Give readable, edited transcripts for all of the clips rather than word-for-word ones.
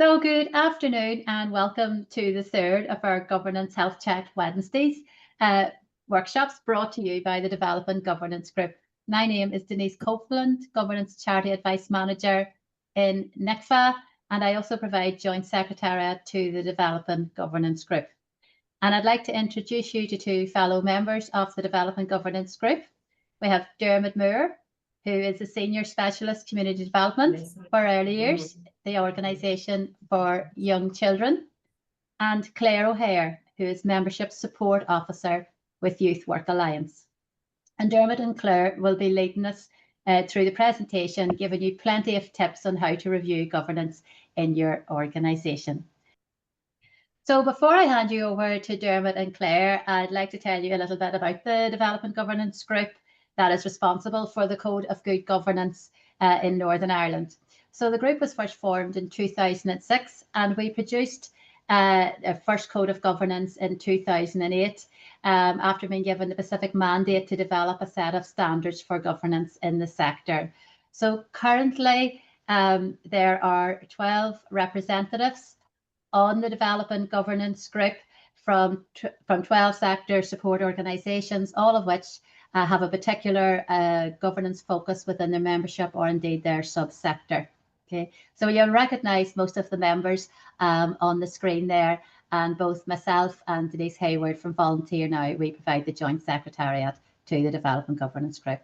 So good afternoon and welcome to the third of our Governance Health Check Wednesdays workshops brought to you by the Development Governance Group. My name is Denise Copeland, Governance Charity Advice Manager in NICFA, and I also provide Joint Secretariat to the Development Governance Group. And I'd like to introduce you to two fellow members of the Development Governance Group. We have Dermot Moore, who is a Senior Specialist Community Development for Early Years, the organisation for young children, and Claire O'Hare, who is Membership Support Officer with Youth Work Alliance. And Dermot and Claire will be leading us through the presentation, giving you plenty of tips on how to review governance in your organisation. So before I hand you over to Dermot and Claire, I'd like to tell you a little bit about the Development Governance Group that is responsible for the Code of Good Governance in Northern Ireland. So the group was first formed in 2006 and we produced a first Code of Governance in 2008 after being given the specific mandate to develop a set of standards for governance in the sector. So currently there are 12 representatives on the Development Governance Group from 12 sector support organisations, all of which have a particular governance focus within their membership or indeed their subsector. Okay, so you'll recognise most of the members on the screen there, and both myself and Denise Hayward from Volunteer Now, we provide the Joint Secretariat to the Development Governance Group.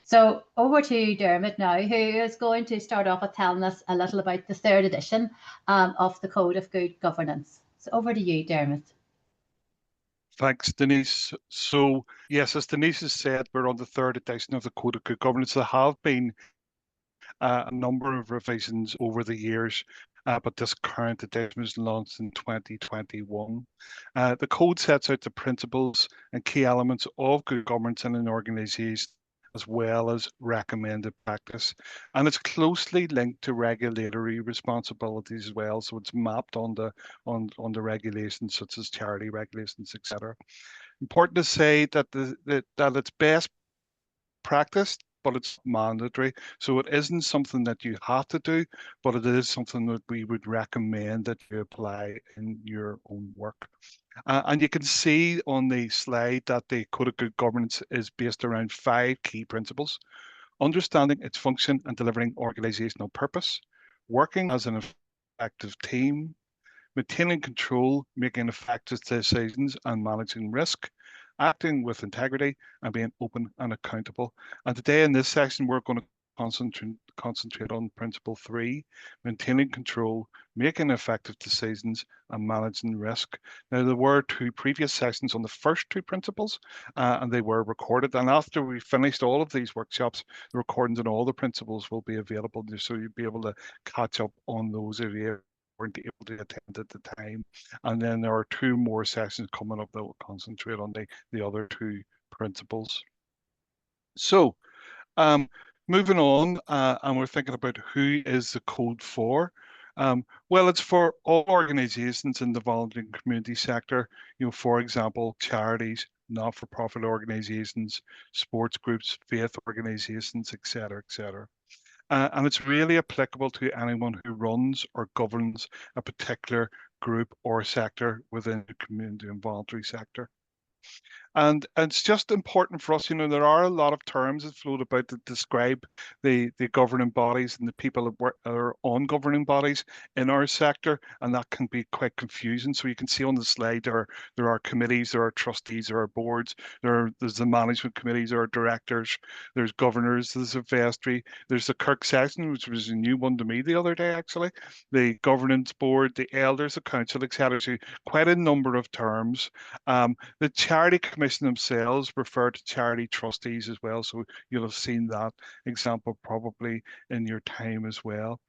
So over to Dermot now, who is going to start off with telling us a little about the third edition of the Code of Good Governance. So over to you, Dermot. Thanks, Denise. So, yes, as Denise has said, we're on the third edition of the Code of Good Governance. There have been a number of revisions over the years, but this current edition was launched in 2021. The code sets out the principles and key elements of good governance in an organisation, as well as recommended practice. And it's closely linked to regulatory responsibilities as well. So it's mapped on the regulations such as charity regulations, etc. Important to say that that it's best practice, but it's mandatory. So it isn't something that you have to do, but it is something that we would recommend that you apply in your own work. And you can see on the slide that the Code of Good Governance is based around 5 key principles: understanding its function and delivering organisational purpose, working as an effective team, maintaining control, making effective decisions and managing risk, acting with integrity, and being open and accountable. And today in this session, we're going to concentrate on principle 3, maintaining control, making effective decisions, and managing risk. Now, there were 2 previous sessions on the first 2 principles, and they were recorded. And after we finished all of these workshops, the recordings on all the principles will be available, so you'll be able to catch up on those if you weren't able to attend at the time. And then there are 2 more sessions coming up that will concentrate on the other 2 principles. So, moving on, and we're thinking about who is the code for. Well, it's for all organisations in the volunteering community sector. You know, for example, charities, not-for-profit organisations, sports groups, faith organisations, etc., etc. And it's really applicable to anyone who runs or governs a particular group or sector within the community and voluntary sector. And it's just important for us, you know, there are a lot of terms that float about that describe the governing bodies and the people that are on governing bodies in our sector, and that can be quite confusing. So you can see on the slide there are committees, there are trustees, there are boards, there's the management committees, there are directors, there's governors, there's a vestry, there's the Kirk section, which was a new one to me the other day actually, the governance board, the elders, the council, etc. So quite a number of terms. The charity commission themselves refer to charity trustees as well, so you'll have seen that example probably in your time as well.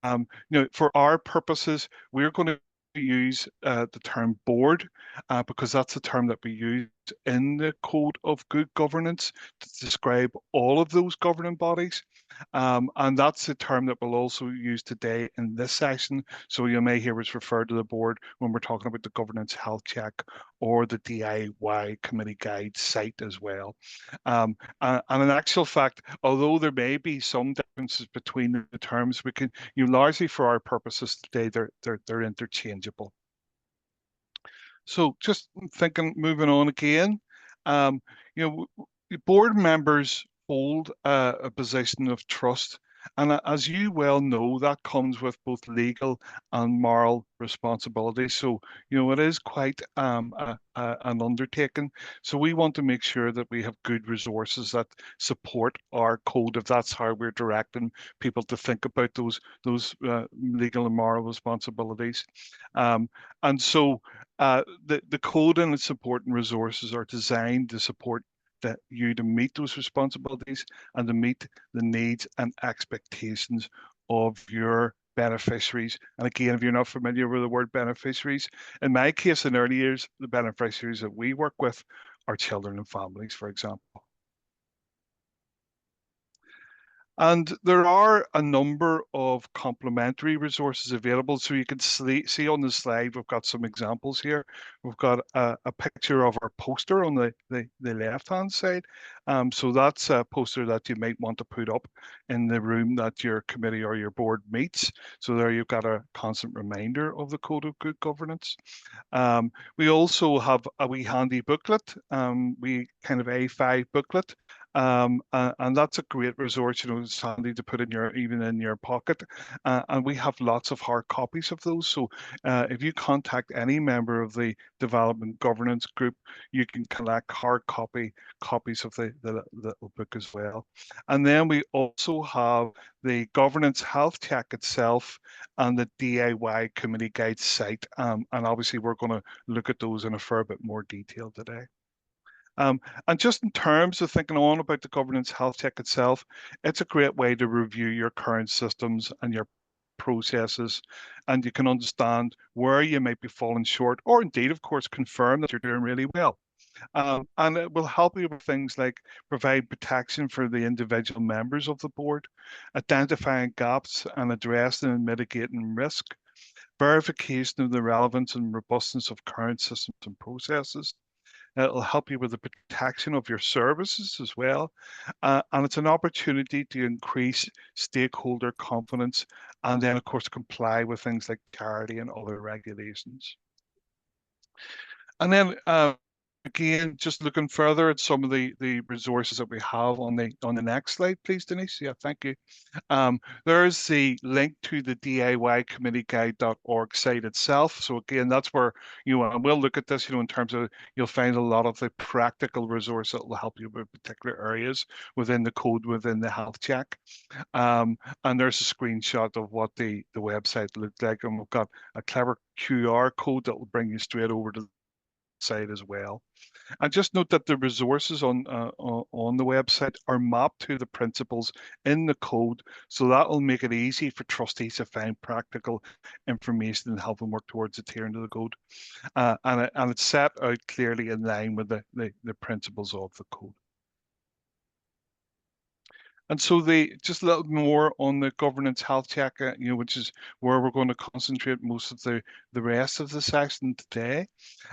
You know, for our purposes, we're going to use the term board because that's the term that we use in the Code of Good Governance to describe all of those governing bodies. And that's the term that we'll also use today in this session. So you may hear us refer to the board when we're talking about the governance health check or the DIY committee guide site as well. And in actual fact, although there may be some differences between the terms, we can, largely for our purposes today, they're interchangeable. So just thinking, moving on again, um, board members hold a position of trust. And as you well know, that comes with both legal and moral responsibility. So, it is quite an undertaking. So we want to make sure that we have good resources that support our code, if that's how we're directing people to think about those legal and moral responsibilities. And so the code and its support and resources are designed to support you to meet those responsibilities and to meet the needs and expectations of your beneficiaries. And again, if you're not familiar with the word beneficiaries, in my case, in early years, the beneficiaries that we work with are children and families, for example. And there are a number of complementary resources available. So you can see on the slide, we've got some examples here. We've got a picture of our poster on the left-hand side. So that's a poster that you might want to put up in the room that your committee or your board meets. So there you've got a constant reminder of the Code of Good Governance. We also have a wee handy booklet, we kind of A5 booklet. And that's a great resource. It's handy to put in even in your pocket. And we have lots of hard copies of those. So if you contact any member of the development governance group, you can collect hard copies of the little book as well. And then we also have the governance health check itself and the DIY committee guide site. And obviously we're going to look at those in a fair bit more detail today. And just in terms of thinking on about the governance health check itself, it's a great way to review your current systems and your processes, and you can understand where you might be falling short, or indeed, of course, confirm that you're doing really well. And it will help you with things like provide protection for the individual members of the board, identifying gaps and addressing and mitigating risk, verification of the relevance and robustness of current systems and processes. It'll help you with the protection of your services as well. And it's an opportunity to increase stakeholder confidence and then, of course, comply with things like charity and other regulations. And then again, just looking further at some of the resources that we have on the next slide, please, Denise. Yeah, thank you. There's the link to the DIYcommitteeguide.org site itself. So again, that's where and we'll look at this, in terms of, you'll find a lot of the practical resource that will help you with particular areas within the code, within the health check. And there's a screenshot of what the website looked like. And we've got a clever QR code that will bring you straight over to the site as well. And just note that the resources on the website are mapped to the principles in the code, so that will make it easy for trustees to find practical information and help them work towards adhering to the code. And it's set out clearly in line with the principles of the code. And so just a little more on the governance health check, which is where we're going to concentrate most of the rest of the session today.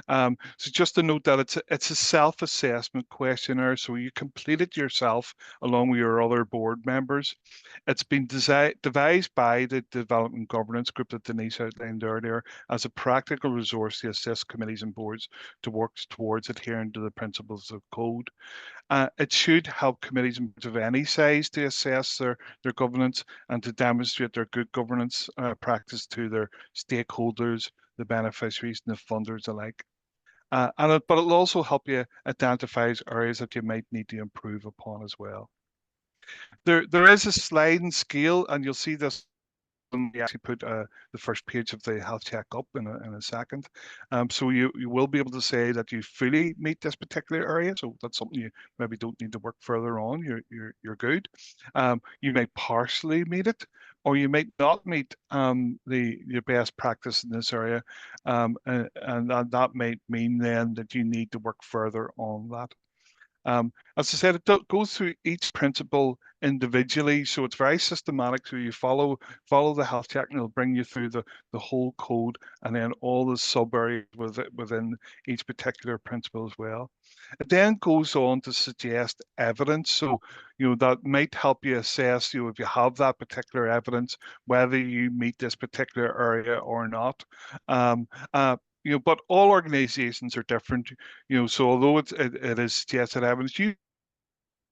So just to note that it's a self-assessment questionnaire, so you complete it yourself along with your other board members. It's been devised by the Development Governance Group that Denise outlined earlier as a practical resource to assist committees and boards to work towards adhering to the principles of code. It should help committees of any size to assess their governance and to demonstrate their good governance practice to their stakeholders, the beneficiaries, and the funders alike. But it'll also help you identify areas that you might need to improve upon as well. There is a sliding scale, and you'll see this when we actually put the first page of the health check up in a second. So you will be able to say that you fully meet this particular area. So that's something you maybe don't need to work further on. You're good. You may partially meet it, or you might not meet your best practice in this area, and that might mean then that you need to work further on that. As I said, it goes through each principle individually, so it's very systematic. So you follow the health check, and it'll bring you through the whole code, and then all the sub areas within each particular principle as well. It then goes on to suggest evidence, so that might help you assess, if you have that particular evidence, whether you meet this particular area or not. But all organizations are different, so although it is suggested evidence, you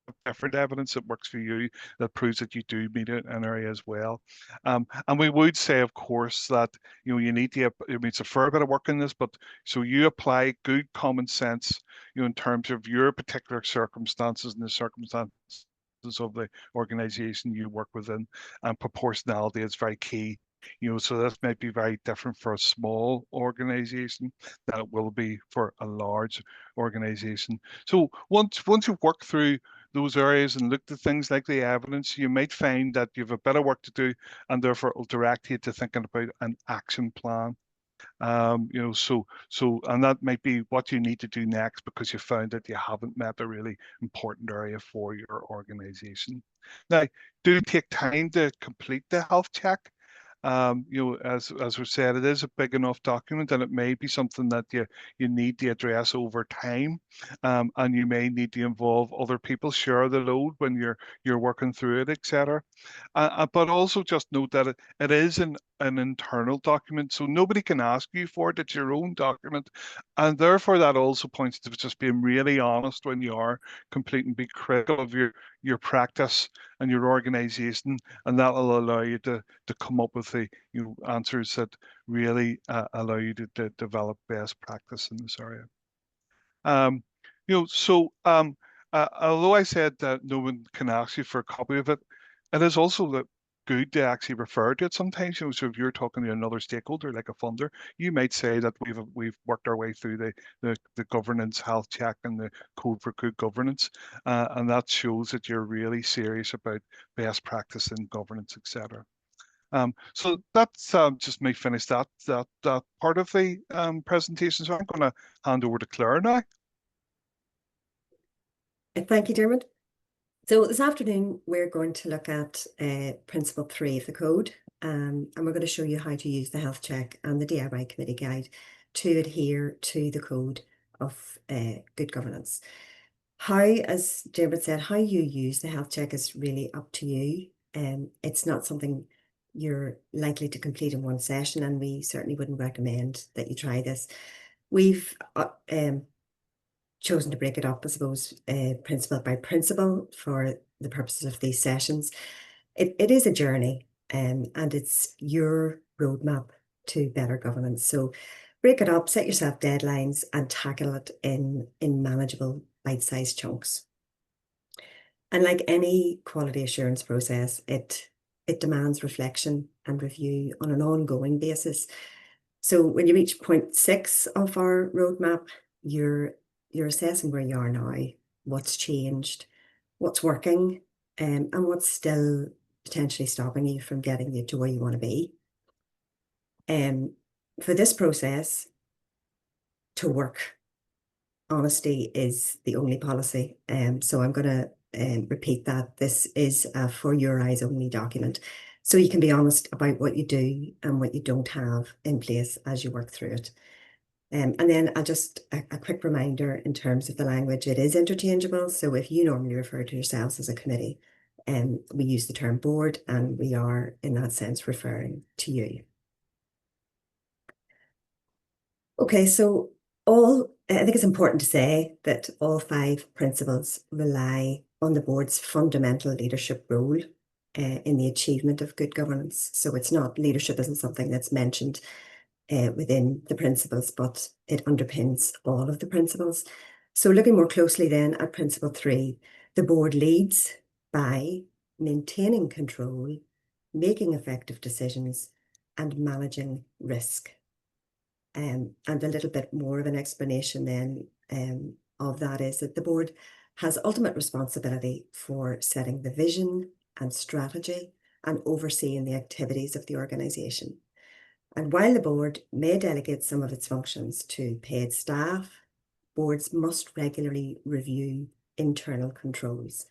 have different evidence that works for you that proves that you do meet an area as well. And we would say, of course, that you need to, it's a fair bit of work in this, but so you apply good common sense, in terms of your particular circumstances and the circumstances of the organization you work within, and proportionality is very key. So this might be very different for a small organization than it will be for a large organization. So once you've worked through those areas and looked at things like the evidence, you might find that you have a bit of work to do, and therefore it will direct you to thinking about an action plan. And that might be what you need to do next, because you found that you haven't met a really important area for your organization. Now, do take time to complete the health check. As we said, it is a big enough document, and it may be something that you need to address over time, and you may need to involve other people, share the load when you're working through it, etc. But also just note that it is an internal document, so nobody can ask you for it. It's your own document, and therefore that also points to just being really honest when you are completing. Be critical of your practice and your organization, and that will allow you to come up with the answers that really allow you to develop best practice in this area. Although I said that no one can ask you for a copy of it, it is also good to actually refer to it sometimes. So if you're talking to another stakeholder, like a funder, you might say that we've worked our way through the governance health check and the code for good governance, and that shows that you're really serious about best practice in governance, etc. So that's just me finish that part of the presentation. So I'm going to hand over to Claire now. Thank you, Dermot. So this afternoon, we're going to look at Principle 3 of the code, and we're going to show you how to use the health check and the DIY committee guide to adhere to the code of good governance. How, as Dermot said, how you use the health check is really up to you. It's not something you're likely to complete in one session, and we certainly wouldn't recommend that you try this. We've chosen to break it up, I suppose, principle by principle for the purposes of these sessions. It is a journey, and it's your roadmap to better governance. So break it up, set yourself deadlines, and tackle it in manageable bite-sized chunks. And like any quality assurance process, it demands reflection and review on an ongoing basis. So when you reach point 6 of our roadmap, you're assessing where you are now, what's changed, what's working, and what's still potentially stopping you from getting you to where you want to be. For this process to work, honesty is the only policy. So I'm going to repeat that. This is a for your eyes only document. So you can be honest about what you do and what you don't have in place as you work through it. And then just a quick reminder in terms of the language, it is interchangeable. So if you normally refer to yourselves as a committee, we use the term board, and we are in that sense referring to you. Okay, so I think it's important to say that all 5 principles rely on the board's fundamental leadership role in the achievement of good governance. So it's not, leadership isn't something that's mentioned within the principles, but it underpins all of the principles. So looking more closely then at Principle 3, the board leads by maintaining control, making effective decisions, and managing risk. And a little bit more of an explanation then of that is that the board has ultimate responsibility for setting the vision and strategy and overseeing the activities of the organisation. And while the board may delegate some of its functions to paid staff, boards must regularly review internal controls,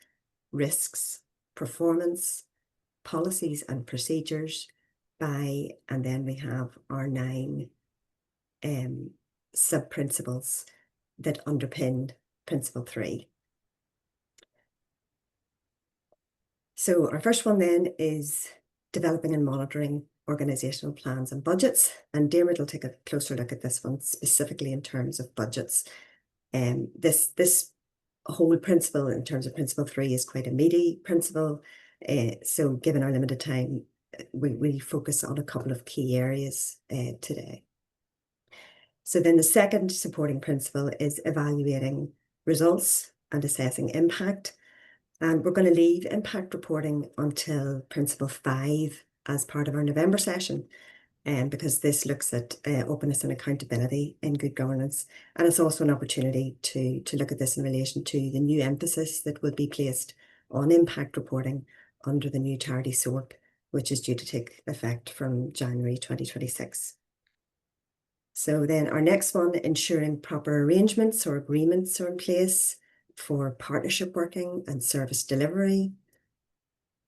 risks, performance, policies and procedures by, and then we have our 9 sub-principles that underpin Principle 3. So our first one then is developing and monitoring organisational plans and budgets, and Dermot will take a closer look at this one specifically in terms of budgets. This whole principle in terms of Principle 3 is quite a meaty principle, so given our limited time, we focus on a couple of key areas today. So then the second supporting principle is evaluating results and assessing impact. And we're going to leave impact reporting until Principle 5 as part of our November session, because this looks at openness and accountability in good governance. And it's also an opportunity to look at this in relation to the new emphasis that will be placed on impact reporting under the new Charity SORP, which is due to take effect from January 2026. So then our next one, ensuring proper arrangements or agreements are in place for partnership working and service delivery,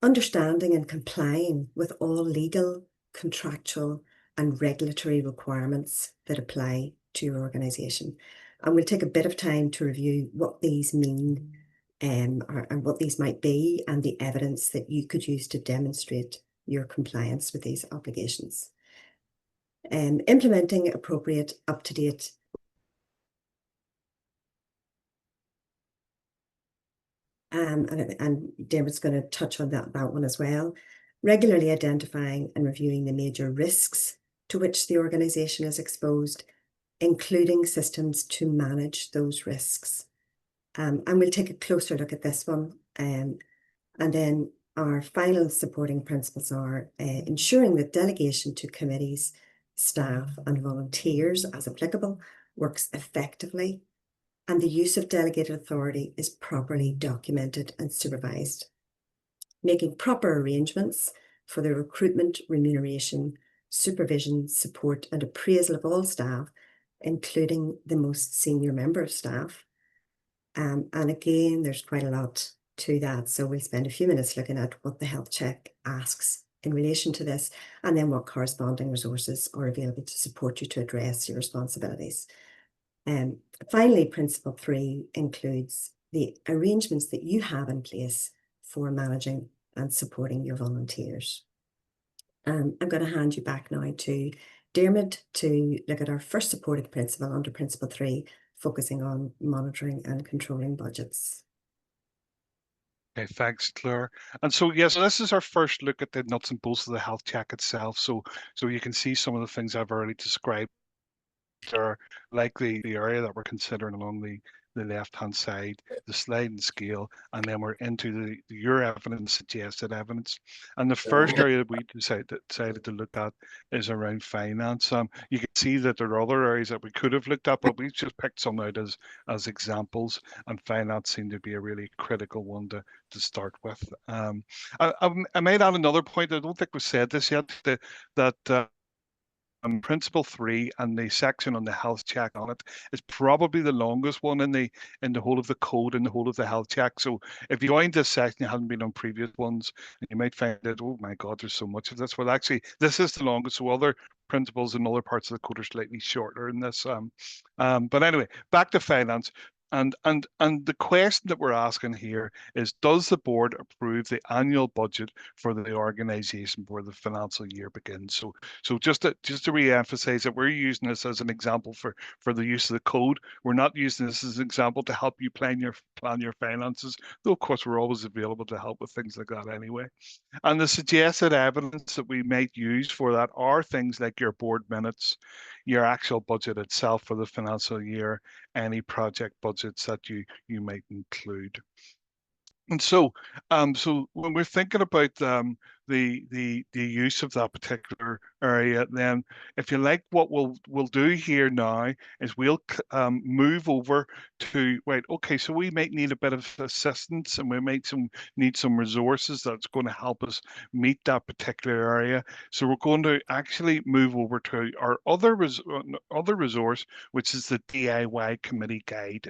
understanding and complying with all legal, contractual and regulatory requirements that apply to your organisation. And we'll take a bit of time to review what these mean and what these might be and the evidence that you could use to demonstrate your compliance with these obligations. Implementing appropriate, up-to-date and Dermot's going to touch on that one as well. Regularly identifying and reviewing the major risks to which the organisation is exposed, including systems to manage those risks. And we'll take a closer look at this one. And then our final supporting principles are ensuring that delegation to committees, staff and volunteers, as applicable, works effectively, and the use of delegated authority is properly documented and supervised. Making proper arrangements for the recruitment, remuneration, supervision, support and appraisal of all staff, including the most senior member of staff. And again, there's quite a lot to that. So we'll spend a few minutes looking at what the health check asks in relation to this, and then what corresponding resources are available to support you to address your responsibilities. Finally, Principle 3 includes the arrangements that you have in place for managing and supporting your volunteers. I'm going to hand you back now to Dermot to look at our first supporting principle under Principle 3, focusing on monitoring and controlling budgets. Okay, thanks, Claire. And so, yes, this is our first look at the nuts and bolts of the health check itself. So you can see some of the things I've already described there, like the area that we're considering along the left-hand side, the sliding scale, and then we're into your evidence, suggested evidence. And the first area that we decided to look at is around finance. You can see that there are other areas that we could have looked at, but we've just picked some out as examples, and finance seemed to be a really critical one to start with. I might add another point. I don't think we said this yet, that Principle 3 and the section on the health check on it is probably the longest one in the whole of the code and the whole of the health check. So if you joined this section, you haven't been on previous ones, you might find that, oh my God, there's so much of this. Well, actually, this is the longest. So other principles in other parts of the code are slightly shorter in this. But anyway, back to finance. And the question that we're asking here is, does the board approve the annual budget for the organisation before the financial year begins? So just to re-emphasize that we're using this as an example for the use of the code. We're not using this as an example to help you plan your finances, though of course we're always available to help with things like that anyway. And the suggested evidence that we might use for that are things like your board minutes, your actual budget itself for the financial year, any project budgets that you might include. And so when we're thinking about the use of that particular area, then if you like, what we'll do here now is we'll move over to, right, okay, so we might need a bit of assistance, and we might need some resources that's going to help us meet that particular area. So we're going to actually move over to our other resource, which is the DIY committee guide.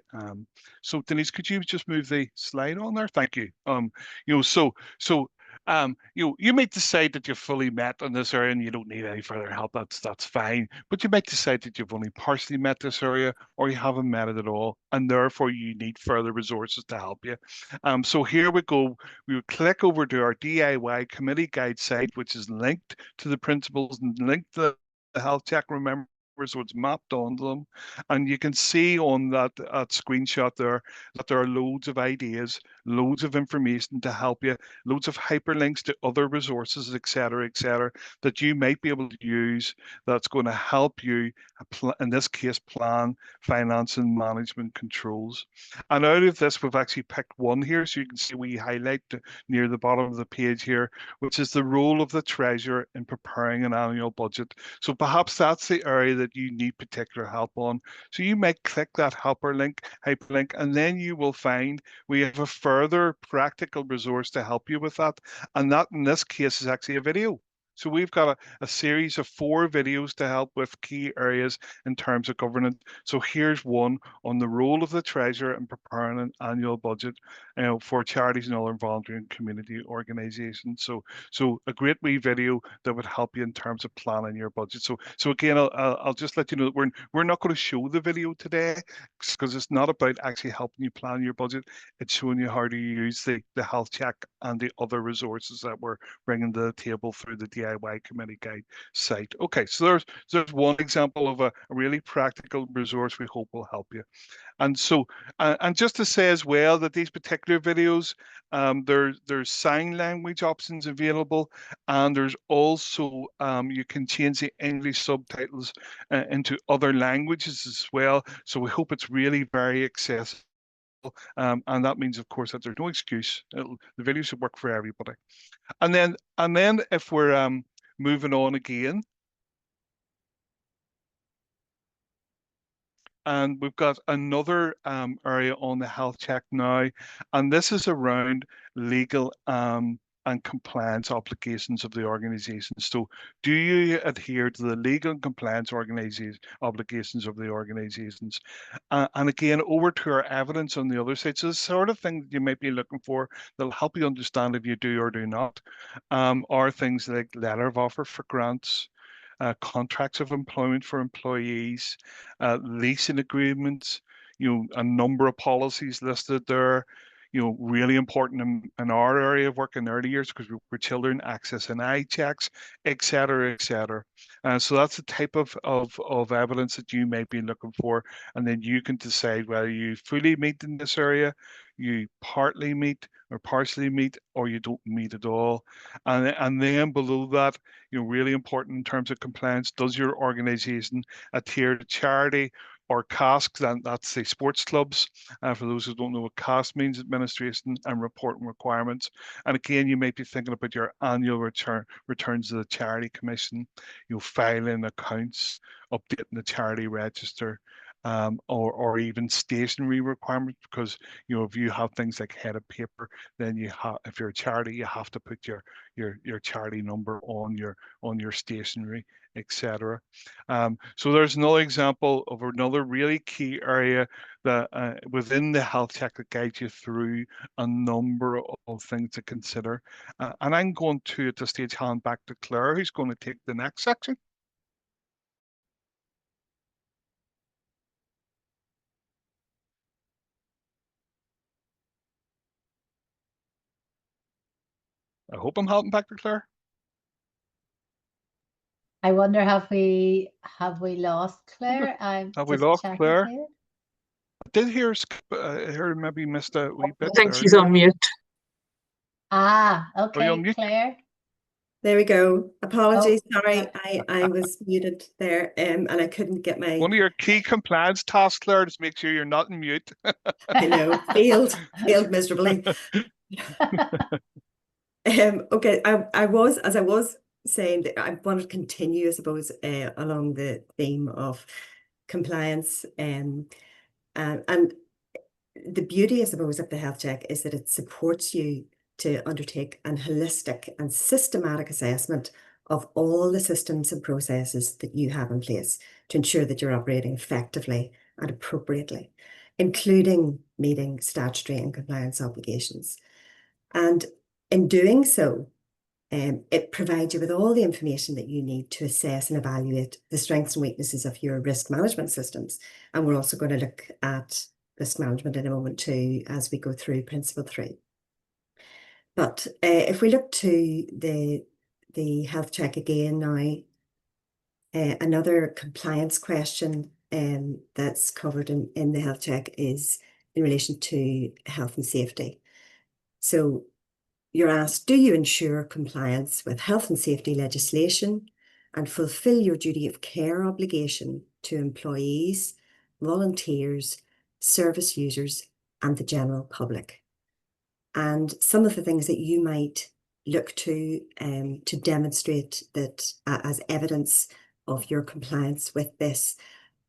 So Denise, could you just move the slide on there? Thank you. You might decide that you've fully met on this area and you don't need any further help. That's fine. But you might decide that you've only partially met this area, or you haven't met it at all, and therefore you need further resources to help you. So here we go. We would click over to our DIY committee guide site, which is linked to the principles and linked to the health check. Remember, so it's mapped onto them, and you can see on that screenshot there that there are loads of ideas, loads of information to help you, loads of hyperlinks to other resources, etc., that you might be able to use, that's going to help you, in this case, plan, finance, and management controls. And out of this, we've actually picked one here, so you can see we highlight near the bottom of the page here, which is the role of the treasurer in preparing an annual budget. So perhaps that's the area that you need particular help on. So you might click that hyperlink, and then you will find we have a further practical resource to help you with that. And that, in this case, is actually a video. So we've got a series of 4 videos to help with key areas in terms of governance. So here's one on the role of the treasurer in preparing an annual budget, for charities and other voluntary and community organisations. So a great wee video that would help you in terms of planning your budget. So again, I'll just let you know that we're not going to show the video today, because it's not about actually helping you plan your budget. It's showing you how to use the health check and the other resources that we're bringing to the table through the DIY committee guide site. Okay, so there's one example of a really practical resource we hope will help you. And so, and just to say as well that these particular videos, there's sign language options available, and there's also, you can change the English subtitles into other languages as well. So we hope it's really very accessible. And that means, of course, that there's no excuse. The video should work for everybody. And then if we're moving on again, and we've got another area on the health check now, and this is around legal and compliance obligations of the organisation. So do you adhere to the legal and compliance obligations of the organisations? And again, over to our evidence on the other side. So the sort of thing that you might be looking for that'll help you understand if you do or do not, are things like letter of offer for grants, contracts of employment for employees, leasing agreements, a number of policies listed there, really important in our area of work in early years, because we're children, access and eye checks, etc., etc. So that's the type of evidence that you might be looking for, and then you can decide whether you fully meet in this area, you partly meet or partially meet, or you don't meet at all. And then below that, really important in terms of compliance, does your organisation adhere to charity or CASC, and that's the sports clubs. For those who don't know what CASC means, administration and reporting requirements. And again, you might be thinking about your annual returns to the Charity Commission, filing accounts, updating the charity register, or even stationery requirements, because if you have things like headed paper, then if you're a charity, you have to put your charity number on your stationery, etc. So there's another example of another really key area that within the health check that guides you through a number of things to consider. And I'm going to, at this stage, hand back to Claire, who's going to take the next section. I hope I'm helping back to Claire. I wonder, have we lost Claire? Have we lost Claire? Here. I did hear her maybe missed a wee bit. I think she's on mute. Okay, Claire. There we go. Apologies, sorry, I was muted there, and I couldn't get my... One of your key compliance tasks, Claire, is make sure you're not in mute. I know, failed miserably. Okay, I was, as I was saying, that I want to continue, I suppose, along the theme of compliance. And the beauty, I suppose, of the health check is that it supports you to undertake an holistic and systematic assessment of all the systems and processes that you have in place to ensure that you're operating effectively and appropriately, including meeting statutory and compliance obligations. And in doing so, it provides you with all the information that you need to assess and evaluate the strengths and weaknesses of your risk management systems. And we're also going to look at risk management in a moment too, as we go through Principle 3. But if we look to the health check again now, another compliance question that's covered in the health check is in relation to health and safety. So you're asked, do you ensure compliance with health and safety legislation and fulfill your duty of care obligation to employees, volunteers, service users, and the general public? And some of the things that you might look to demonstrate that as evidence of your compliance with this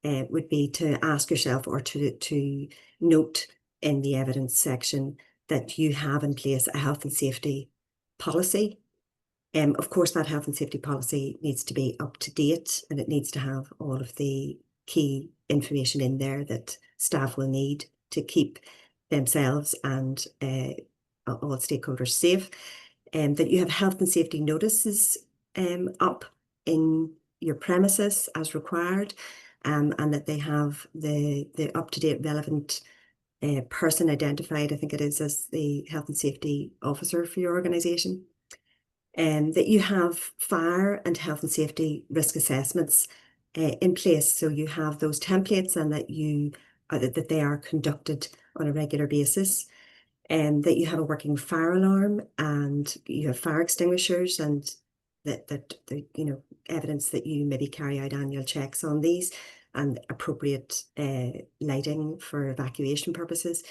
would be to ask yourself, or to note in the evidence section, that you have in place a health and safety policy. Of course, that health and safety policy needs to be up to date, and it needs to have all of the key information in there that staff will need to keep themselves and all stakeholders safe. That you have health and safety notices up in your premises as required, and that they have the up-to-date relevant person identified, I think it is, as the health and safety officer for your organisation. That you have fire and health and safety risk assessments in place, so you have those templates, and that they are conducted on a regular basis. That you have a working fire alarm, and you have fire extinguishers, and that evidence that you maybe carry out annual checks on these, and appropriate lighting for evacuation purposes.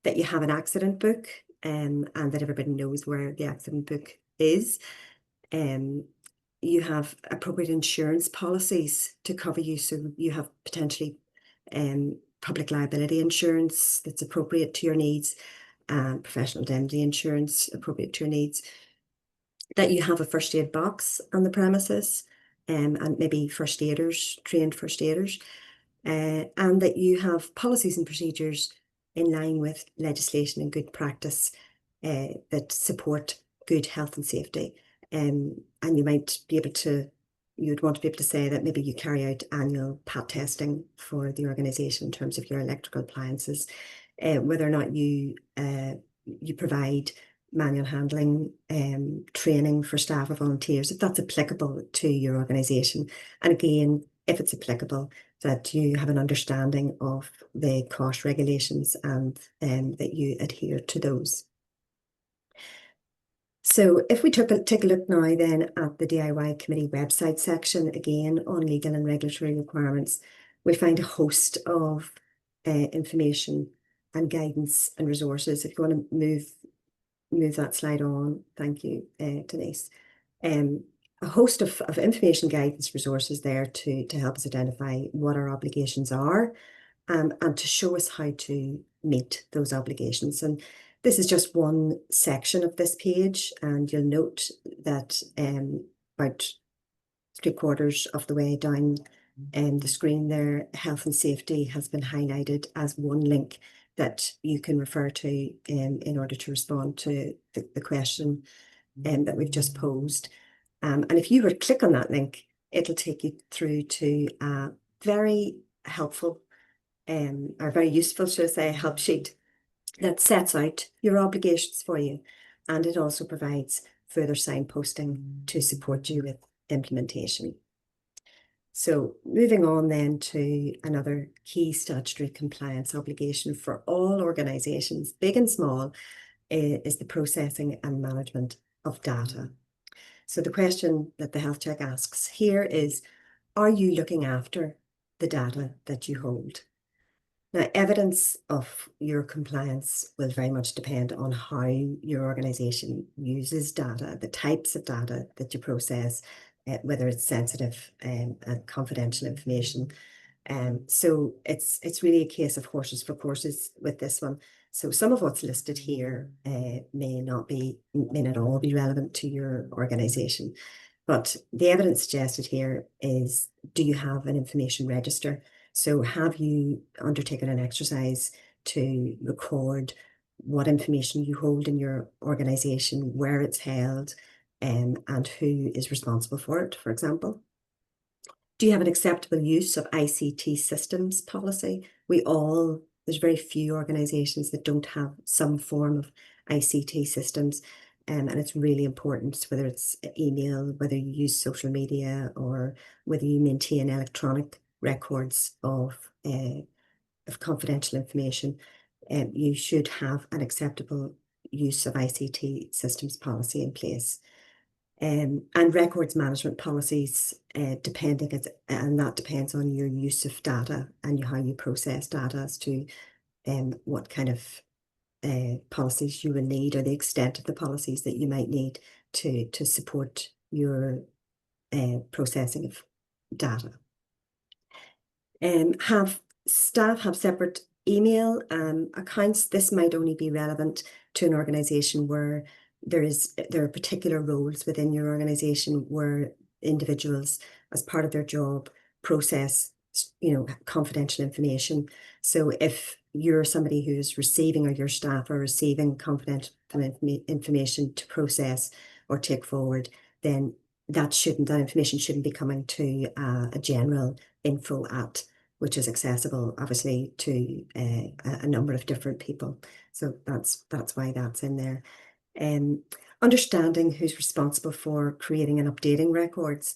That you have an accident book, and that everybody knows where the accident book is. You have appropriate insurance policies to cover you, so you have potentially public liability insurance that's appropriate to your needs, and professional indemnity insurance appropriate to your needs. That you have a first aid box on the premises, and maybe first aiders, trained first aiders, and that you have policies and procedures in line with legislation and good practice that support good health and safety. And you might be able to, you'd want to be able to say that maybe you carry out annual PAT testing for the organisation in terms of your electrical appliances, whether or not you provide manual handling training for staff or volunteers, if that's applicable to your organisation. And again, if it's applicable, that you have an understanding of the cost regulations, and that you adhere to those. So if we take a look now then at the DIY committee website section, again on legal and regulatory requirements, we find a host of information and guidance and resources. If you want to move that slide on, thank you, Denise. A host of information, guidance, resources there to help us identify what our obligations are, and to show us how to meet those obligations. And this is just one section of this page, and you'll note that about 3/4 of the way down the screen there, health and safety has been highlighted as one link that you can refer to in order to respond to the question that we've just posed. And if you were to click on that link, it'll take you through to a very helpful or very useful, should I say, help sheet that sets out your obligations for you. And it also provides further signposting to support you with implementation. So moving on then to another key statutory compliance obligation for all organisations, big and small, is the processing and management of data. So the question that the health check asks here is, are you looking after the data that you hold? Now, evidence of your compliance will very much depend on how your organisation uses data, the types of data that you process, whether it's sensitive and confidential information. So it's really a case of horses for courses with this one. So some of what's listed here may not all be relevant to your organisation. But the evidence suggested here is, do you have an information register? So have you undertaken an exercise to record what information you hold in your organisation, where it's held, and who is responsible for it, for example? Do you have an acceptable use of ICT systems policy? There's very few organisations that don't have some form of ICT systems. And it's really important, whether it's email, whether you use social media, or whether you maintain electronic records of confidential information. You should have an acceptable use of ICT systems policy in place. And records management policies, and that depends on your use of data and how you process data as to what kind of policies you will need, or the extent of the policies that you might need to support your processing of data. Have staff have separate email accounts. This might only be relevant to an organisation where there are particular roles within your organisation where individuals, as part of their job, process confidential information. So if you're somebody who's receiving, or your staff are receiving confidential information to process or take forward, then that information shouldn't be coming to a general info at, which is accessible obviously to a number of different people. So that's why that's in there. Understanding who's responsible for creating and updating records.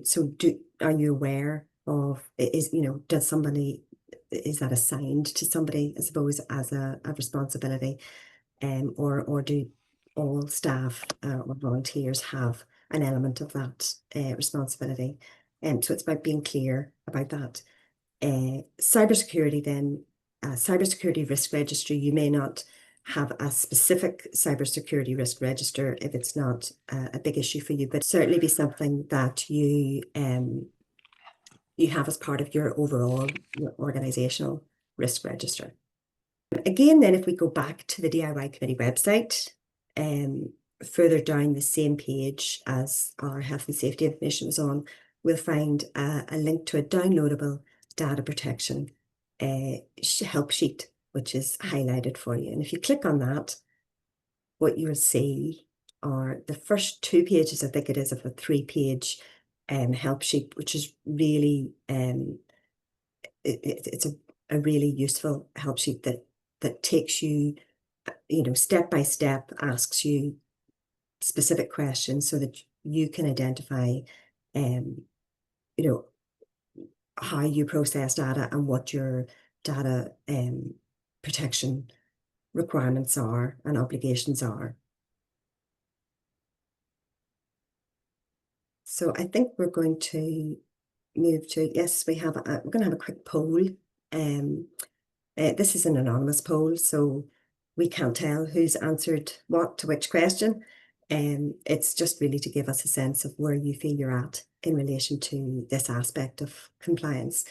So are you aware of, is that assigned to somebody, I suppose, as a responsibility, or do all staff or volunteers have an element of that responsibility? So it's about being clear about that. Cybersecurity then, cybersecurity risk registry. You may not have a specific cybersecurity risk register if it's not a big issue for you, but certainly be something that you have as part of your overall organisational risk register. Again, then, if we go back to the DIY Committee website, further down the same page as our health and safety information was on, we'll find a link to a downloadable data protection help sheet, which is highlighted for you. And if you click on that, what you will see are the first 2 pages, I think it is, of a 3-page help sheet, which is really it's a really useful help sheet that takes you step by step, asks you specific questions so that you can identify how you process data and what your data protection requirements are and obligations are. So I think we're going to move to, yes, we're going to have a quick poll. This is an anonymous poll, so we can't tell who's answered what to which question. It's just really to give us a sense of where you feel you're at in relation to this aspect of compliance.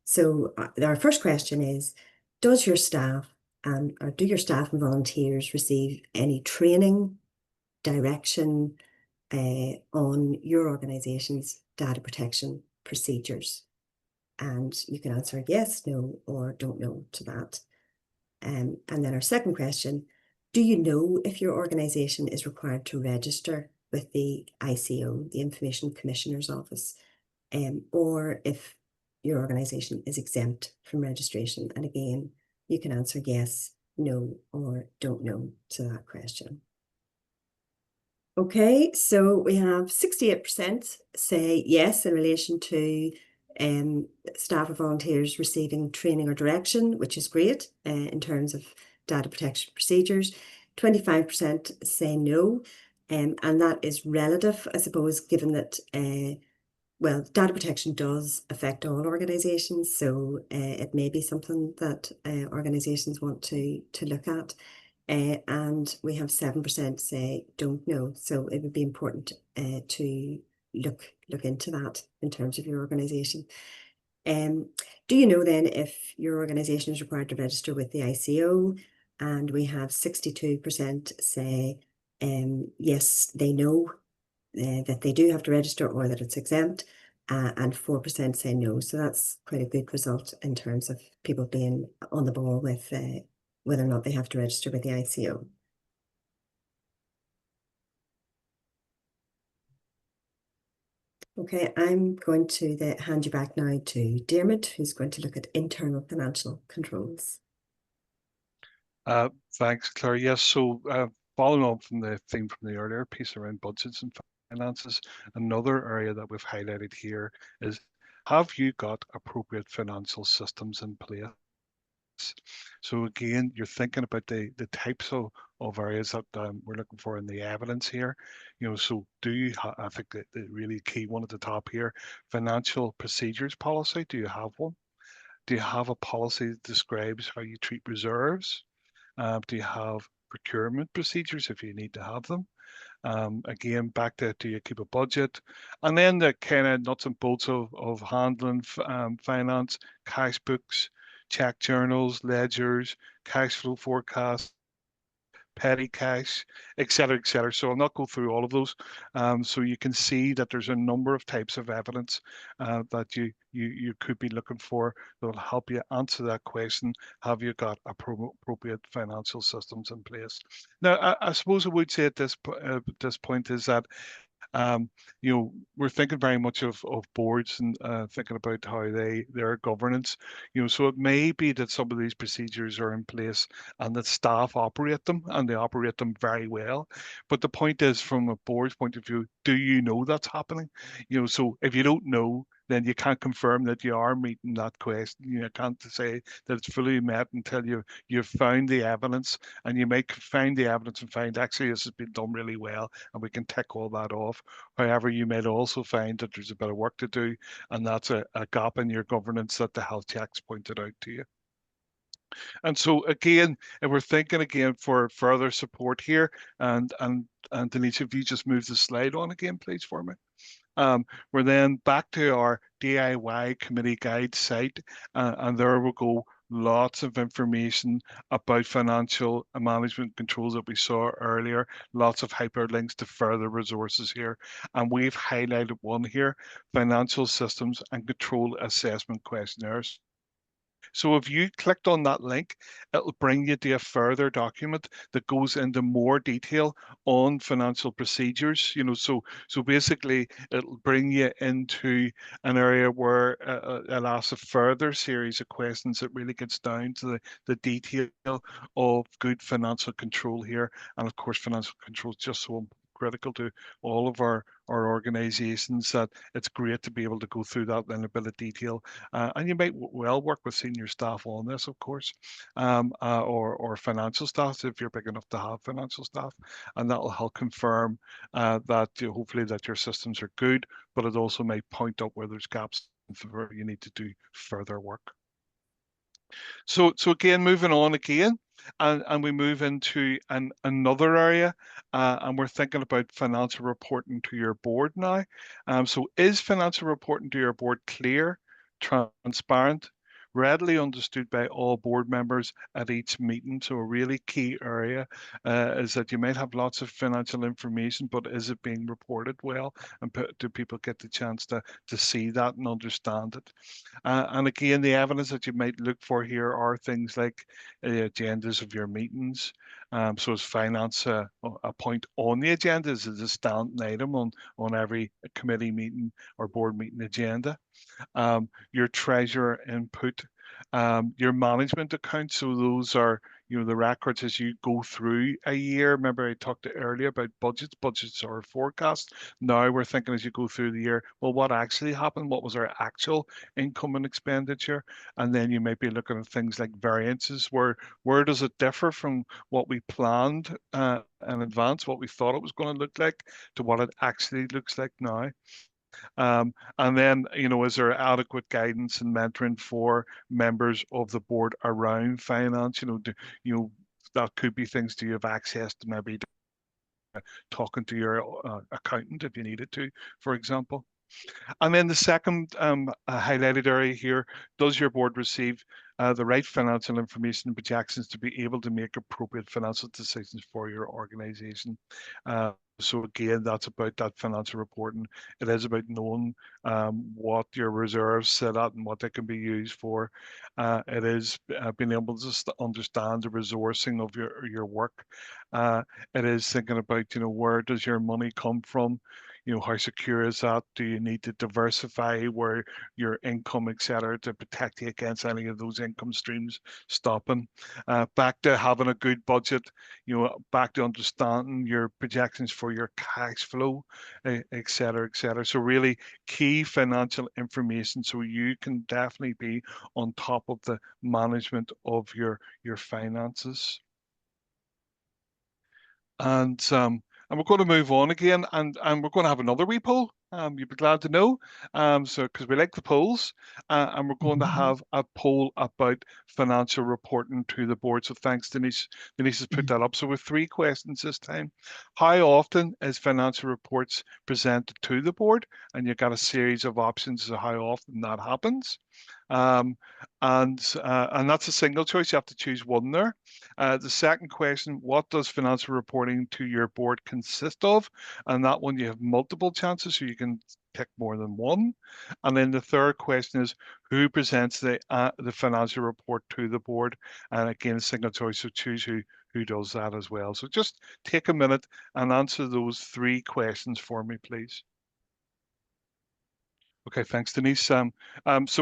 So our first question is, does your staff or do your staff and volunteers receive any training, direction on your organisation's data protection procedures? And you can answer yes, no, or don't know to that. And then our second question, do you know if your organisation is required to register with the ICO, the Information Commissioner's Office, or if your organisation is exempt from registration? And again, you can answer yes, no, or don't know to that question. Okay, so we have 68% say yes in relation to staff or volunteers receiving training or direction, which is great in terms of data protection procedures. 25% say no, and that is relative, I suppose, given that well, data protection does affect all organisations, so it may be something that organisations want to look at. And we have 7% say don't know, so it would be important to look into that in terms of your organisation. Do you know then if your organisation is required to register with the ICO? And we have 62% say yes, they know that they do have to register or that it's exempt, and 4% say no. So that's quite a good result in terms of people being on the ball with whether or not they have to register with the ICO. Okay, I'm going to hand you back now to Dermot, who's going to look at internal financial controls. Thanks, Claire. Yes, so following on from the theme from the earlier piece around budgets and finances, another area that we've highlighted here is, have you got appropriate financial systems in place? So again, you're thinking about the types of areas that we're looking for in the evidence here. So do you I think the really key one at the top here, financial procedures policy, do you have one? Do you have a policy that describes how you treat reserves? Do you have procurement procedures if you need to have them? Again, back to do you keep a budget? And then the kind of nuts and bolts of handling finance, cash books, check journals, ledgers, cash flow forecasts, petty cash, et cetera, et cetera. So I'll not go through all of those. So you can see that there's a number of types of evidence that you could be looking for that will help you answer that question. Have you got appropriate financial systems in place? Now, I suppose I would say at this point is that we're thinking very much of boards and thinking about how their governance, so it may be that some of these procedures are in place and that staff operate them and they operate them very well. But the point is, from a board's point of view, do you know that's happening? So if you don't know, then you can't confirm that you are meeting that question. You can't say that it's fully met until you've found the evidence, and you may find the evidence and find actually this has been done really well, and we can tick all that off. However, you might also find that there's a bit of work to do, and that's a gap in your governance that the health checks pointed out to you. And so again, if we're thinking again for further support here, and Denise, if you just move the slide on again, please, for me. We're then back to our DIY committee guide site, and there we'll go. Lots of information about financial management controls that we saw earlier, lots of hyperlinks to further resources here. And we've highlighted one here, financial systems and control assessment questionnaires. So if you clicked on that link, it'll bring you to a further document that goes into more detail on financial procedures. So basically it'll bring you into an area where it'll ask a further series of questions that really gets down to the detail of good financial control here. And of course, financial control is just so critical to all of our organizations that it's great to be able to go through that in a bit of detail. And you might well work with senior staff on this, of course, or financial staff if you're big enough to have financial staff, and that will help confirm that hopefully that your systems are good, but it also may point out where there's gaps where you need to do further work. So again, moving on again, and we move into another area, and we're thinking about financial reporting to your board now. So is financial reporting to your board clear, transparent, readily understood by all board members at each meeting? So a really key area is that you might have lots of financial information, but is it being reported well? And do people get the chance to see that and understand it? And again, the evidence that you might look for here are things like agendas of your meetings. So is finance a point on the agenda? Is it a standing item on every committee meeting or board meeting agenda? Your treasurer input, your management accounts. So those are, the records as you go through a year. Remember I talked earlier about budgets. Budgets are forecasts. Now we're thinking as you go through the year, well, what actually happened? What was our actual income and expenditure? And then you might be looking at things like variances. Where does it differ from what we planned in advance, what we thought it was going to look like, to what it actually looks like now? And then, is there adequate guidance and mentoring for members of the board around finance? That could be things. Do you have access to maybe talking to your accountant if you needed to, for example? And then the second highlighted area here, does your board receive the right financial information and projections to be able to make appropriate financial decisions for your organization? So again, that's about that financial reporting. It is about knowing what your reserves sit at and what they can be used for. It is being able to understand the resourcing of your work. It is thinking about, where does your money come from? How secure is that? Do you need to diversify where your income, etc., to protect you against any of those income streams stopping? Back to having a good budget, back to understanding your projections for your cash flow, etc., etc. So really key financial information so you can definitely be on top of the management of your finances. And we're going to move on again, and we're going to have another wee poll. You'd be glad to know. So because we like the polls, and we're going to have a poll about financial reporting to the board. So thanks, Denise. Denise has put that up. So with 3 questions this time. How often is financial reports presented to the board? And you've got a series of options as to how often that happens. And that's a single choice. You have to choose one there. The second question, what does financial reporting to your board consist of? And that one you have multiple chances, so you can pick more than one. And then the third question is, who presents the financial report to the board? And again, a single choice, so choose who does that as well. So just take a minute and answer those 3 questions for me, please. Okay, thanks, Denise. So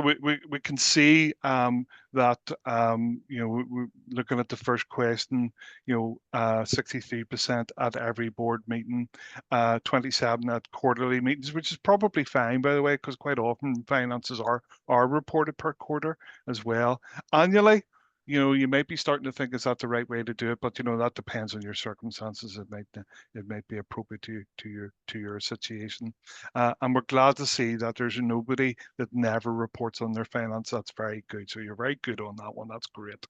we can see that we're looking at the first question. 63% at every board meeting, 27 at quarterly meetings, which is probably fine, by the way, because quite often finances are reported per quarter as well. Annually, you might be starting to think, is that the right way to do it? But that depends on your circumstances. It might be appropriate to your situation. And we're glad to see that there's nobody that never reports on their finance. That's very good. So you're very good on that one. That's great.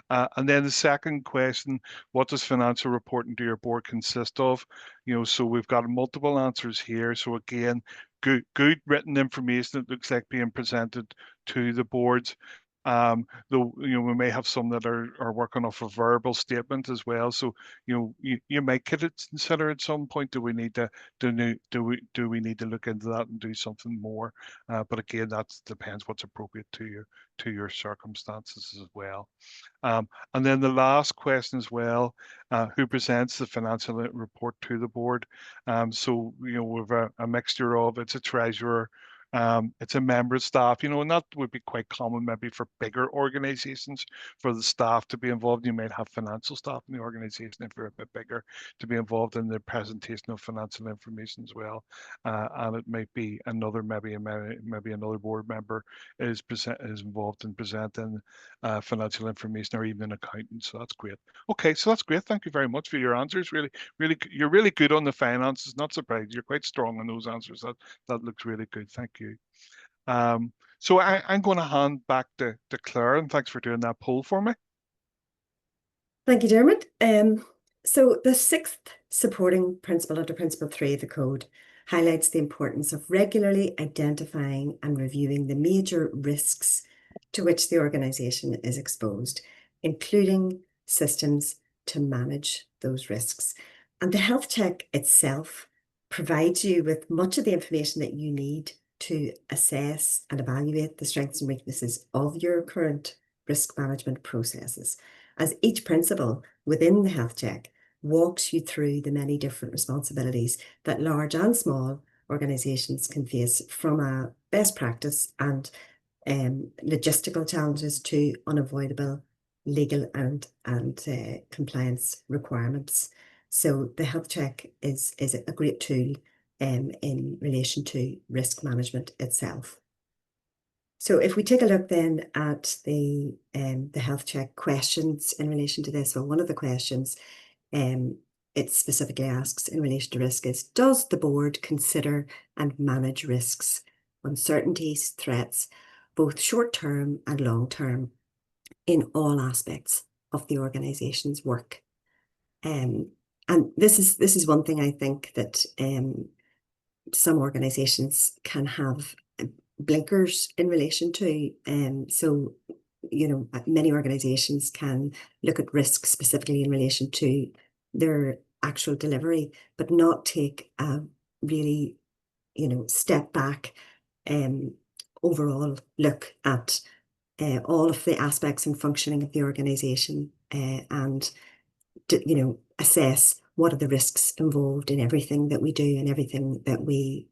And then the second question, what does financial reporting to your board consist of? So we've got multiple answers here. So again, good written information that looks like being presented to the boards. Though we may have some that are working off a verbal statement as well. So you might consider at some point, do we need to look into that and do something more? But again, that depends what's appropriate to your circumstances as well. And then the last question as well, who presents the financial report to the board? So we've a mixture of, it's a treasurer, it's a member of staff, and that would be quite common maybe for bigger organizations, for the staff to be involved. You might have financial staff in the organization if you're a bit bigger to be involved in the presentation of financial information as well. And it might be maybe another board member is involved in presenting financial information, or even an accountant. So that's great. Okay, so that's great. Thank you very much for your answers. Really, you're really good on the finances. Not surprised. You're quite strong on those answers. That looks really good. Thank you. So I'm going to hand back to Claire, and thanks for doing that poll for me. Thank you, Dermot. So the 6th supporting principle under Principle 3 of the Code highlights the importance of regularly identifying and reviewing the major risks to which the organisation is exposed, including systems to manage those risks. And the health check itself provides you with much of the information that you need to assess and evaluate the strengths and weaknesses of your current risk management processes, as each principle within the health check walks you through the many different responsibilities that large and small organisations can face, from a best practice and logistical challenges to unavoidable legal and compliance requirements. So the health check is a great tool in relation to risk management itself. So if we take a look then at the health check questions in relation to this, well, one of the questions it specifically asks in relation to risk is, does the board consider and manage risks, uncertainties, threats, both short-term and long-term, in all aspects of the organisation's work? And this is one thing I think that some organisations can have blinkers in relation to. So, you know, many organisations can look at risk specifically in relation to their actual delivery, but not take a really, you know, step back overall look at all of the aspects and functioning of the organisation and, you know, assess what are the risks involved in everything that we do and everything that we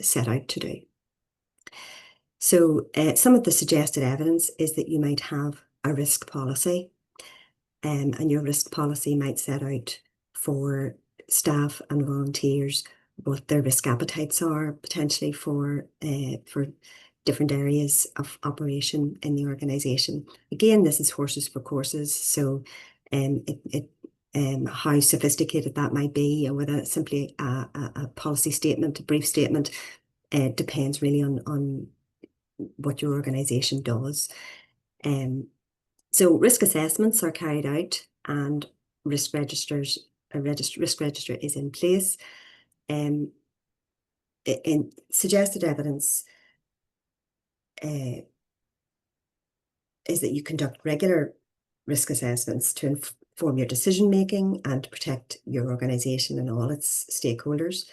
set out to do. So some of the suggested evidence is that you might have a risk policy, and your risk policy might set out for staff and volunteers what their risk appetites are potentially for different areas of operation in the organisation. Again, this is horses for courses, so how sophisticated that might be, or whether it's simply a policy statement, a brief statement, depends really on what your organisation does. So risk assessments are carried out, and risk registers, risk register is in place. In suggested evidence is that you conduct regular risk assessments to inform your decision making and to protect your organisation and all its stakeholders.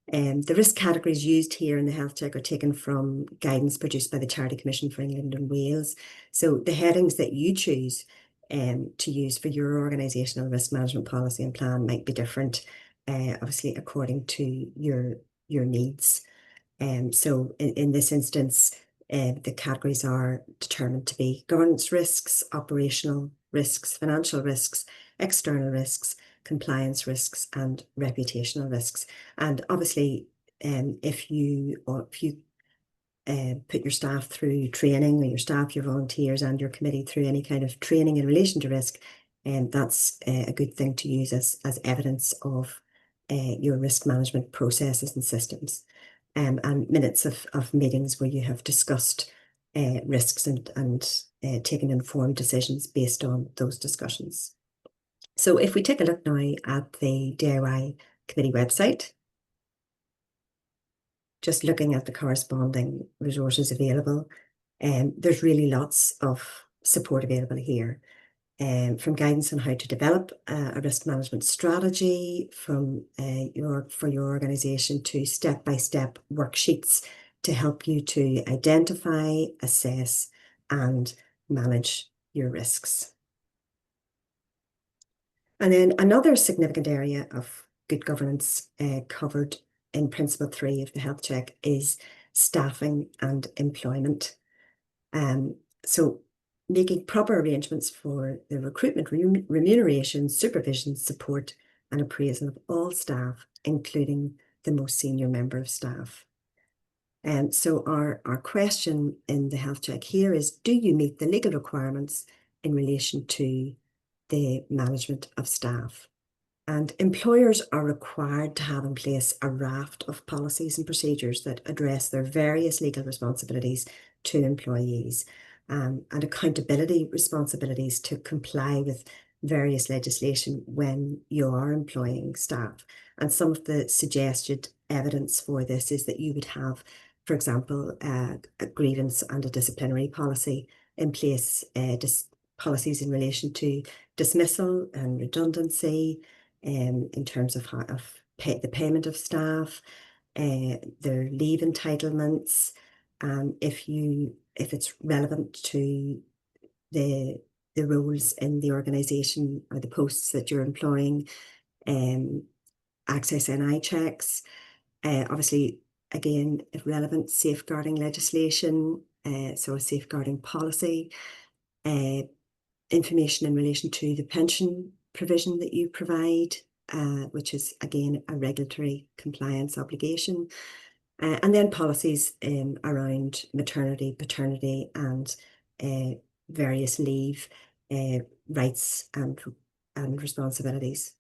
The risk categories used here in the health check are taken from guidance produced by the Charity Commission for England and Wales. So the headings that you choose to use for your organisational risk management policy and plan might be different, obviously according to your needs. So in this instance, the categories are determined to be governance risks, operational risks, financial risks, external risks, compliance risks, and reputational risks. And obviously, if you put your staff through training, or your staff, your volunteers, and your committee through any kind of training in relation to risk, that's a good thing to use as evidence of your risk management processes and systems. And minutes of meetings where you have discussed risks and taken informed decisions based on those discussions. So if we take a look now at the DIY committee website, just looking at the corresponding resources available, there's really lots of support available here. From guidance on how to develop a risk management strategy for your organisation, to step-by-step worksheets to help you to identify, assess, and manage your risks. And then another significant area of good governance covered in Principle 3 of the health check is staffing and employment. So making proper arrangements for the recruitment, remuneration, supervision, support, and appraisal of all staff, including the most senior member of staff. And so our question in the health check here is, do you meet the legal requirements in relation to the management of staff? And employers are required to have in place a raft of policies and procedures that address their various legal responsibilities to employees, and accountability responsibilities to comply with various legislation when you are employing staff. And some of the suggested evidence for this is that you would have, for example, a grievance and a disciplinary policy in place, policies in relation to dismissal and redundancy, in terms of the payment of staff, their leave entitlements, if it's relevant to the roles in the organisation or the posts that you're employing, access NI checks, obviously, again, if relevant, safeguarding legislation, so a safeguarding policy, information in relation to the pension provision that you provide, which is again a regulatory compliance obligation, and then policies around maternity, paternity, and various leave rights and responsibilities.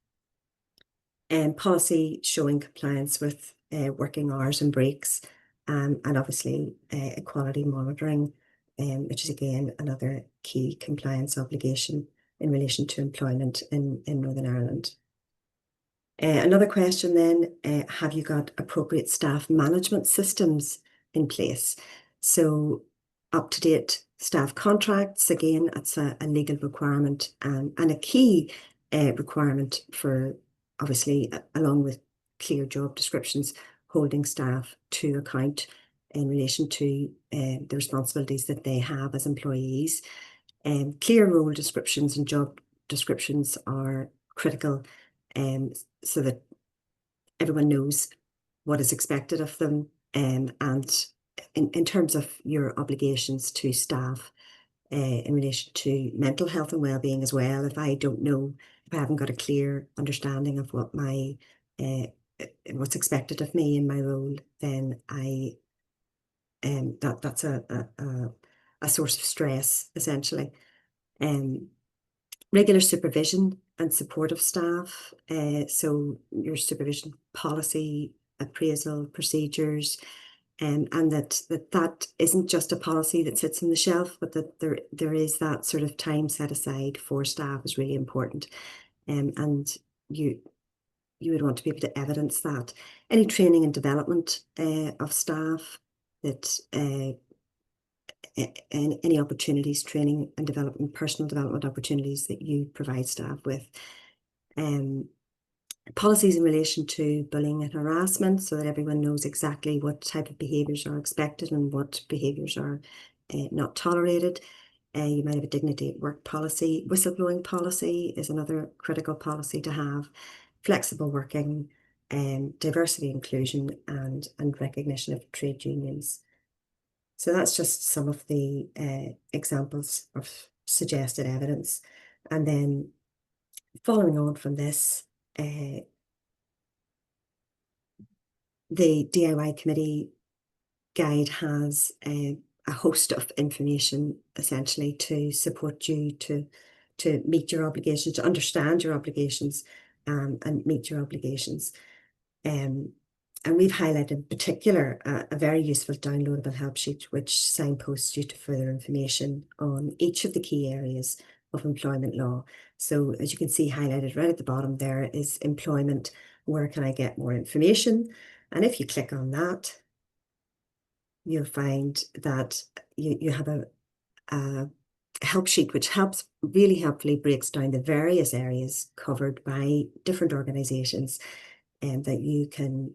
Policy showing compliance with working hours and breaks, and obviously equality monitoring, which is again another key compliance obligation in relation to employment in Northern Ireland. Another question then, have you got appropriate staff management systems in place? So up-to-date staff contracts, again, that's a legal requirement and a key requirement for, obviously, along with clear job descriptions, holding staff to account in relation to the responsibilities that they have as employees. Clear role descriptions and job descriptions are critical, so that everyone knows what is expected of them, and in terms of your obligations to staff in relation to mental health and well-being as well. If I don't know, if I haven't got a clear understanding of what my what's expected of me in my role, then that's a source of stress, essentially. Regular supervision and support of staff, so your supervision policy, appraisal procedures, and that isn't just a policy that sits on the shelf, but that there is that sort of time set aside for staff is really important, and you would want to be able to evidence that. Any training and development of staff, that any opportunities, training and development, personal development opportunities that you provide staff with. Policies in relation to bullying and harassment, so that everyone knows exactly what type of behaviours are expected and what behaviours are not tolerated. You might have a dignity at work policy. Whistleblowing policy is another critical policy to have. Flexible working, diversity, inclusion, and recognition of trade unions. So that's just some of the examples of suggested evidence. And then following on from this, the DIY committee guide has a host of information essentially to support you to meet your obligations, to understand your obligations, and meet your obligations. And we've highlighted in particular a very useful downloadable help sheet which signposts you to further information on each of the key areas of employment law. So as you can see highlighted right at the bottom there is employment, where can I get more information? And if you click on that, you'll find that you have a help sheet which really helpfully breaks down the various areas covered by different organisations, and that you can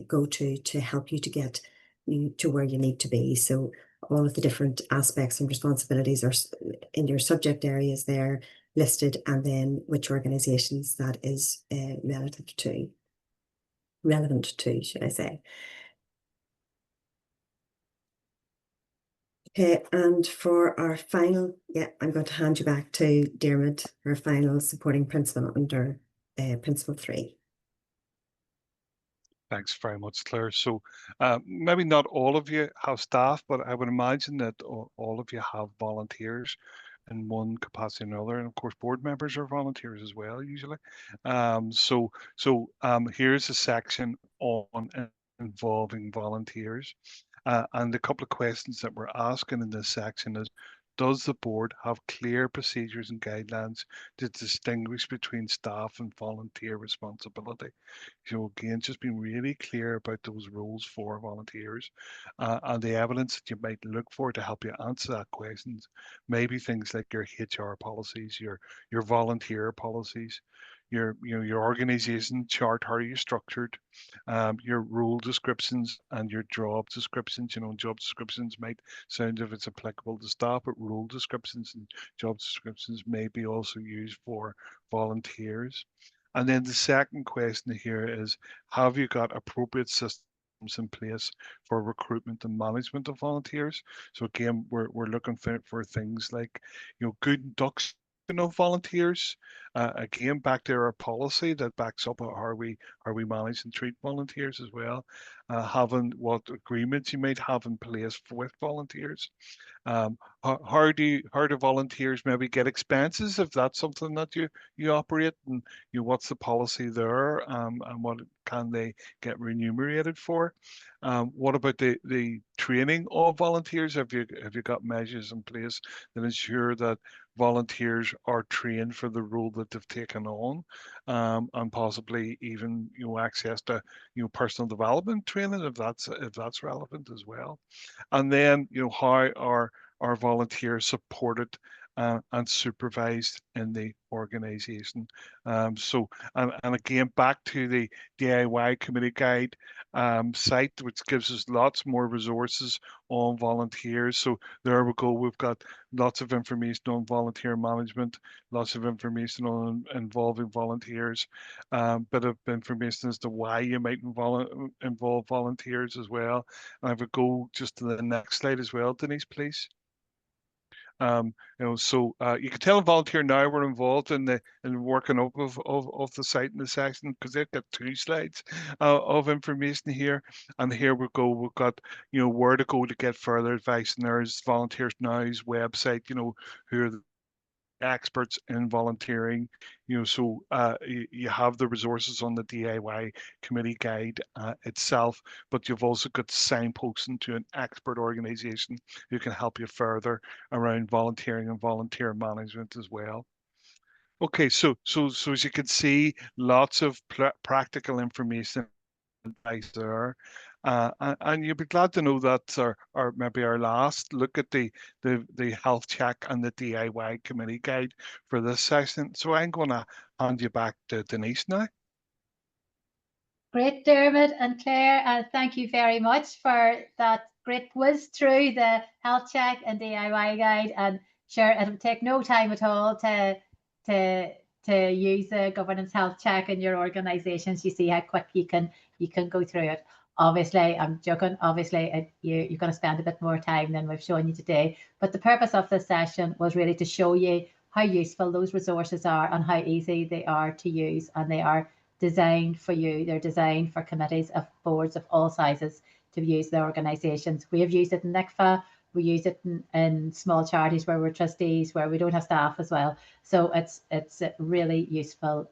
go to help you to get you to where you need to be. So all of the different aspects and responsibilities are in your subject areas there listed, and then which organisations that is relevant to, should I say. Okay, and for our final, I'm going to hand you back to Diarmuid, our final supporting principle under Principle 3. Thanks very much, Claire. So maybe not all of you have staff, but I would imagine that all of you have volunteers in one capacity or another. And of course, board members are volunteers as well, usually. So here's a section on involving volunteers. And a couple of questions that we're asking in this section is, does the board have clear procedures and guidelines to distinguish between staff and volunteer responsibility? So again, just being really clear about those rules for volunteers, and the evidence that you might look for to help you answer that questions. Maybe things like your HR policies, your volunteer policies, your organization chart, how are you structured, your role descriptions and your job descriptions. Job descriptions might sound if it's applicable to staff, but role descriptions and job descriptions may be also used for volunteers. And then the second question here is, have you got appropriate systems in place for recruitment and management of volunteers? So again, we're looking for things like, good induction of volunteers. Again, back to our policy that backs up how we manage and treat volunteers as well. having what agreements you might have in place with volunteers. How do volunteers maybe get expenses if that's something that you operate, and what's the policy there, and what can they get remunerated for? What about the training of volunteers? Have you got measures in place that ensure that volunteers are trained for the role that they've taken on, and possibly even access to personal development training if that's relevant as well? And then, how are volunteers supported and supervised in the organization? And again, back to the DIY Committee Guide site, which gives us lots more resources on volunteers. So there we go. We've got lots of information on volunteer management, lots of information on involving volunteers, bit of information as to why you might involve volunteers as well. And I would go just to the next slide as well, Denise, please. So you can tell a volunteer now we're involved in the working up of the site in the section, because they've got 2 slides of information here. And here we go. We've got where to go to get further advice. And there's Volunteers Now's website. Who are the experts in volunteering. So you have the resources on the DIY Committee Guide itself, but you've also got signposting to an expert organization who can help you further around volunteering and volunteer management as well. Okay, so as you can see, lots of practical information advice there. And you'll be glad to know that's our maybe our last look at the health check and the DIY Committee Guide for this session. So I'm going to hand you back to Denise now. Great, Dermot and Claire, and thank you very much for that great whiz through the health check and DIY guide. And sure, it'll take no time at all to use the governance health check in your organizations. You see how quick you can go through it. Obviously, I'm joking. Obviously, you're going to spend a bit more time than we've shown you today. But the purpose of this session was really to show you how useful those resources are and how easy they are to use. And they are designed for you. They're designed for committees of boards of all sizes to use their organizations. We have used it in NICFA. We use it in small charities where we're trustees, where we don't have staff as well. So it's really useful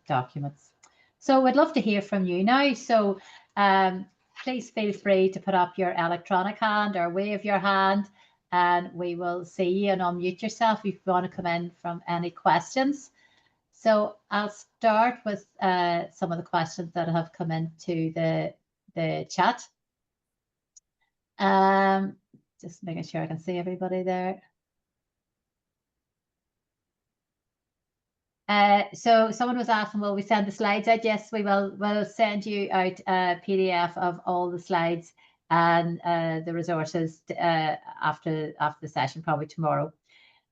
documents. So we'd love to hear from you now. So please feel free to put up your electronic hand or wave your hand, and we will see you and unmute yourself if you want to come in from any questions. So I'll start with some of the questions that have come into the chat. Just making sure I can see everybody there. So someone was asking, will we send the slides out? Yes, we will. We'll send you out a PDF of all the slides and the resources after the session, probably tomorrow.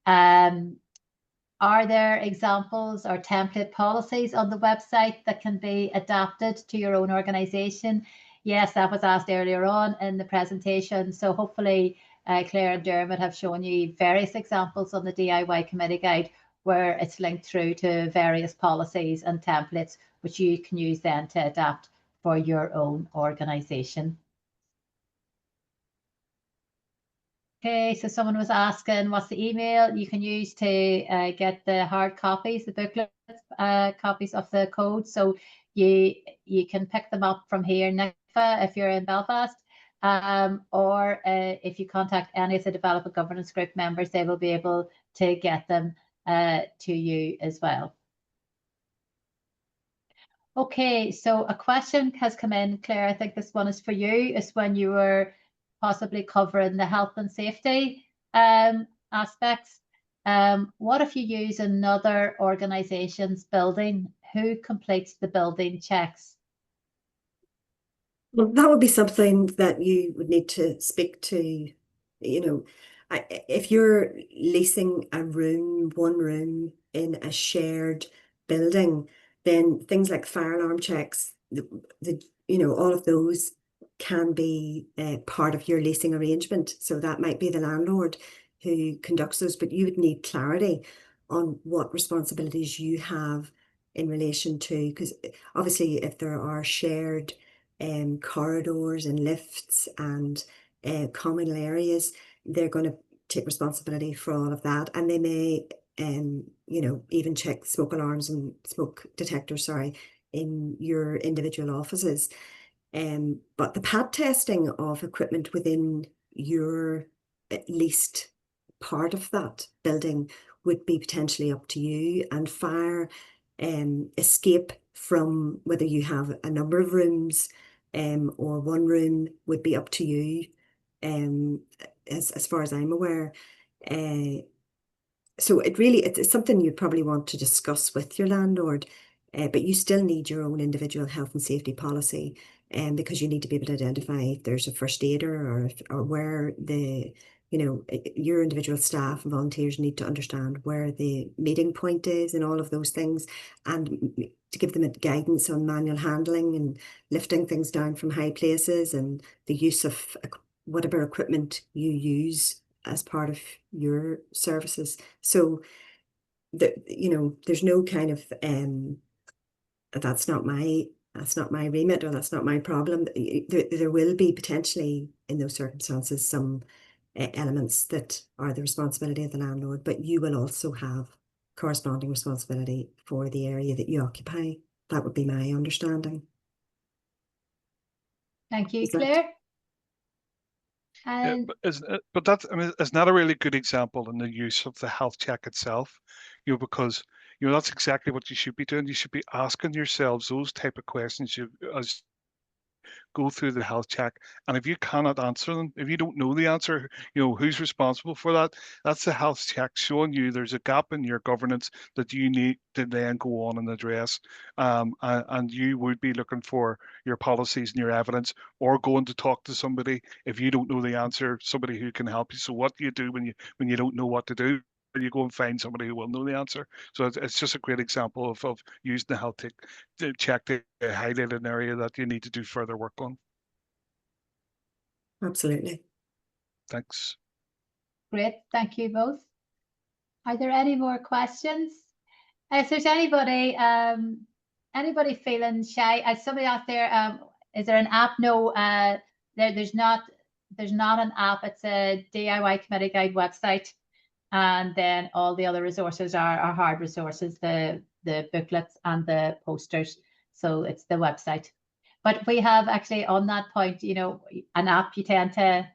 Are there examples or template policies on the website that can be adapted to your own organization? Yes, that was asked earlier on in the presentation. So hopefully Claire and Dermot have shown you various examples on the DIY Committee Guide where it's linked through to various policies and templates, which you can use then to adapt for your own organization. Okay, so someone was asking, what's the email you can use to get the hard copies, the booklet copies of the code? So you can pick them up from here, NICFA, if you're in Belfast, or if you contact any of the Development Governance Group members, they will be able to get them to you as well. Okay, so a question has come in, Claire. I think this one is for you. It's when you were possibly covering the health and safety aspects. What if you use another organization's building? Who completes the building checks? Well, that would be something that you would need to speak to, if you're leasing a room, one room in a shared building, then things like fire alarm checks, all of those can be part of your leasing arrangement. So that might be the landlord who conducts those, but you would need clarity on what responsibilities you have in relation to, because obviously if there are shared corridors and lifts and communal areas, they're going to take responsibility for all of that, and they may, you know, even check smoke alarms and smoke detectors, sorry, in your individual offices. But the pad testing of equipment within your at least part of that building would be potentially up to you, and fire escape from whether you have a number of rooms or one room would be up to you, as far as I'm aware. So it's something you'd probably want to discuss with your landlord, but you still need your own individual health and safety policy, because you need to be able to identify if there's a first aider, or where the, you know, your individual staff and volunteers need to understand where the meeting point is and all of those things, and to give them guidance on manual handling and lifting things down from high places, and the use of whatever equipment you use as part of your services. So you know, there's no kind of that's not my remit, or that's not my problem. There will be potentially in those circumstances some elements that are the responsibility of the landlord, but you will also have corresponding responsibility for the area that you occupy. That would be my understanding. Thank you, Is that- Claire. Yeah, And but that's, I mean, it's not a really good example in the use of the health check itself, you know, because, you know, that's exactly what you should be doing. You should be asking yourselves those type of questions as go through the health check. And if you cannot answer them, if you don't know the answer, you know, who's responsible for that? That's the health check showing you there's a gap in your governance that you need to then go on and address. And you would be looking for your policies and your evidence, or going to talk to somebody if you don't know the answer, somebody who can help you. So what do you do when you don't know what to do? You go and find somebody who will know the answer. So it's just a great example of using the health check to highlight an area that you need to do further work on. Absolutely. Thanks. great, thank you both. Are there any more questions? If there's anybody feeling shy, as somebody out there, is there an app? No, there's not an app. It's a DIY Committee Guide website, and then all the other resources are hard resources, the booklets and the posters. So it's the website. But we have actually, on that point, you know, an app, you tend to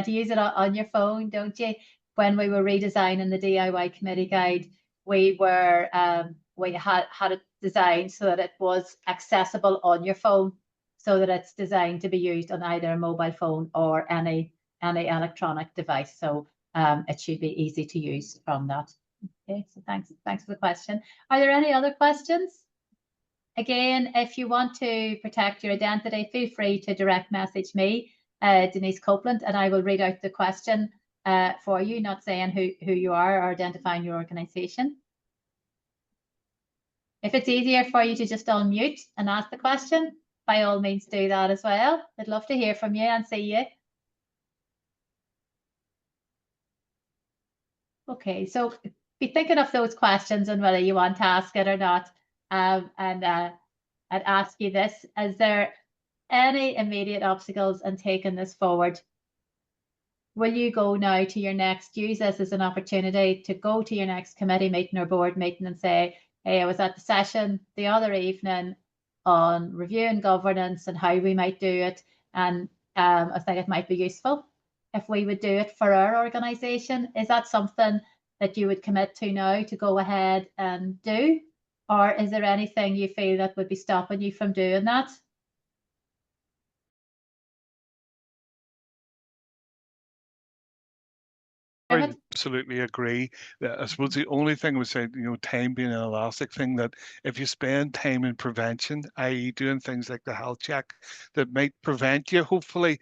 use it on your phone, don't you? When we were redesigning the DIY Committee Guide, we had it designed so that it was accessible on your phone, so that it's designed to be used on either a mobile phone or any electronic device. So it should be easy to use from that. Okay, so thanks for the question. Are there any other questions? Again, if you want to protect your identity, feel free to direct message me, Denise Copeland, and I will read out the question for you, not saying who you are or identifying your organisation. If it's easier for you to just unmute and ask the question, by all means do that as well. I'd love to hear from you and see you. Okay, so be thinking of those questions and whether you want to ask it or not. I'd ask you this: is there any immediate obstacles in taking this forward? Will you go now to your next, use this as an opportunity to go to your next committee meeting or board meeting and say, hey, I was at the session the other evening on reviewing governance and how we might do it, and I think it might be useful if we would do it for our organisation. Is that something that you would commit to now to go ahead and do? Or is there anything you feel that would be stopping you from doing that? I absolutely agree. I suppose the only thing was saying, you know, time being an elastic thing, that if you spend time in prevention, i.e. doing things like the health check, that might prevent you, hopefully,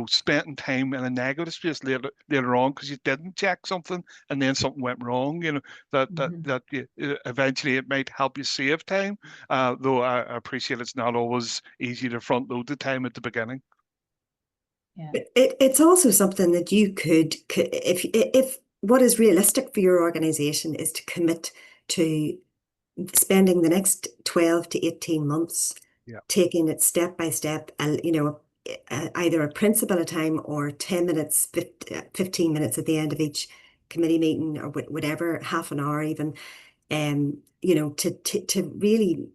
spending time in a negative space later on because you didn't check something and then something went wrong. You know, eventually it might help you save time. Though I appreciate it's not always easy to front load the time at the beginning. Yeah. It's also something that you could, if what is realistic for your organisation is to commit to spending the next 12 to 18 months taking it step by step, and either a principle at a time or 10 minutes, 15 minutes at the end of each committee meeting, or whatever, half an hour even, to really,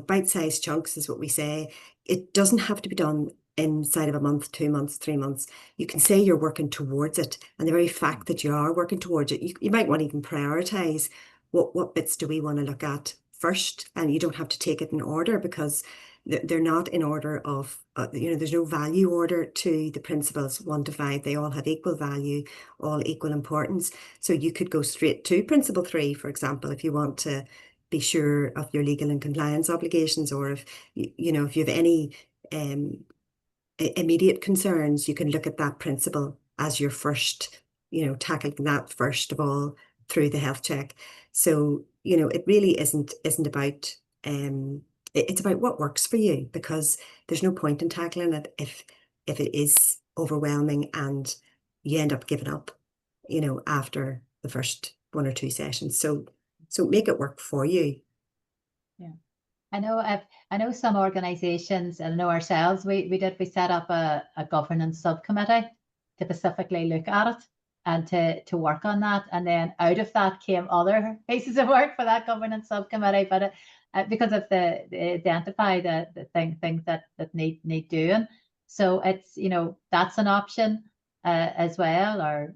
bite-sized chunks is what we say. It doesn't have to be done inside of a month, 2 months, 3 months. You can say you're working towards it, and the very fact that you are working towards it, you might want to even prioritize what bits do we want to look at first, and you don't have to take it in order, because they're not in order of, there's no value order to the principles 1 to 5. They all have equal value, all equal importance. So you could go straight to principle 3, for example, if you want to be sure of your legal and compliance obligations, or if you have any immediate concerns, you can look at that principle as your first, tackling that first of all through the health check. So, it really isn't about, it's about what works for you, because there's no point in tackling it if it is overwhelming and you end up giving up, after the first 1 or 2 sessions. So make it work for you. Yeah. I know some organisations, and I know ourselves, we set up a governance subcommittee to specifically look at it and to work on that, and then out of that came other pieces of work for that governance subcommittee, but because of they identify the things that need doing. So it's, that's an option as well, or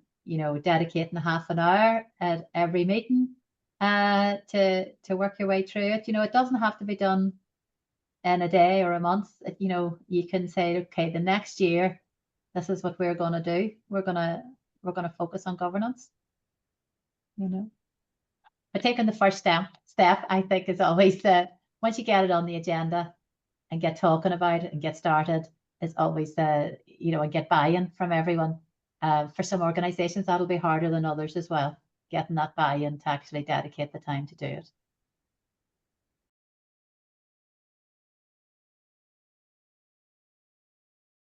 dedicating half an hour at every meeting to work your way through it. It doesn't have to be done in a day or a month. You can say, okay, the next year, this is what we're going to do. We're going to focus on governance. But taking the first step, I think, is always once you get it on the agenda and get talking about it and get started, is always and get buy-in from everyone. For some organisations, that'll be harder than others as well, getting that buy-in to actually dedicate the time to do it.